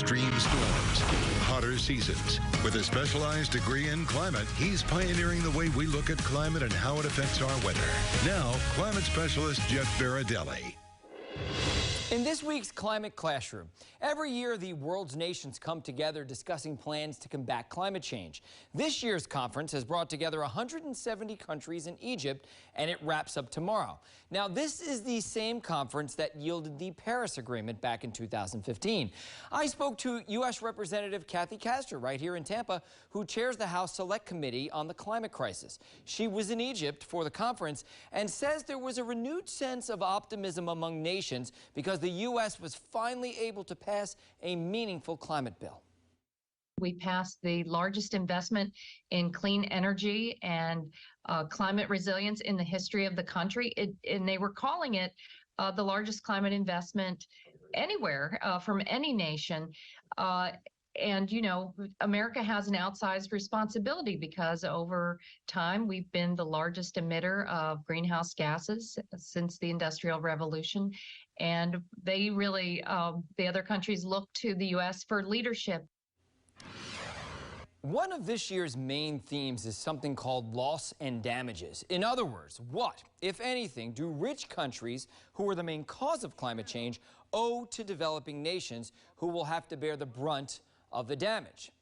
extreme storms, hotter seasons. With a specialized degree in climate, he's pioneering the way we look at climate and how it affects our weather. Now, climate specialist Jeff Baradelli. In this week's Climate Classroom, every year the world's nations come together discussing plans to combat climate change. This year's conference has brought together 170 countries in Egypt, and it wraps up tomorrow. Now, this is the same conference that yielded the Paris Agreement back in 2015. I spoke to U.S. Representative Castor right here in Tampa, who chairs the House Select Committee on the Climate Crisis. She was in Egypt for the conference and says there was a renewed sense of optimism among nations because the U.S. was finally able to pass a meaningful climate bill. We passed the largest investment in clean energy and climate resilience in the history of the country. And they were calling it the largest climate investment anywhere from any nation. And, you know, America has an outsized responsibility because over time we've been the largest emitter of greenhouse gases since the Industrial Revolution. And they really, the other countries look to the U.S. for leadership. One of this year's main themes is something called loss and damages. In other words, what, if anything, do rich countries, who are the main cause of climate change, owe to developing nations who will have to bear the brunt of the damage?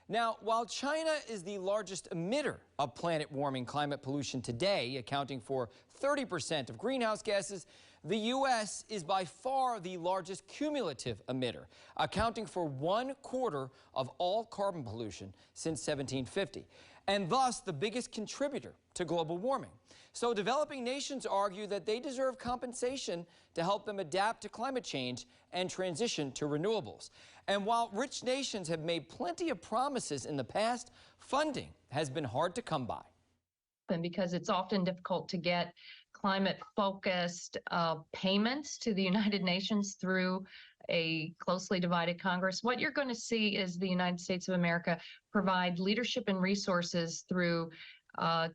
Now, while China is the largest emitter of planet-warming climate pollution today, accounting for 30% of greenhouse gases, the U.S. is by far the largest cumulative emitter, accounting for 1/4 of all carbon pollution since 1750, and thus the biggest contributor to global warming. So developing nations argue that they deserve compensation to help them adapt to climate change and transition to renewables. And while rich nations have made plenty of promises in the past, funding has been hard to come by. And because it's often difficult to get climate-focused payments to the United Nations through a closely divided Congress, what you're going to see is the United States of America provide leadership and resources through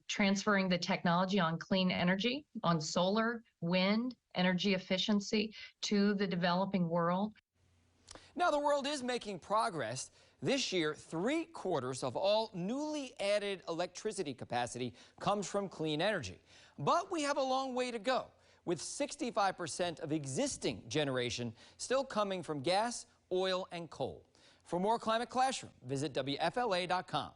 transferring the technology on clean energy, on solar, wind, energy efficiency to the developing world. Now, the world is making progress. This year, 3/4 of all newly added electricity capacity comes from clean energy. But we have a long way to go, with 65% of existing generation still coming from gas, oil, and coal. For more Climate Classroom, visit WFLA.com.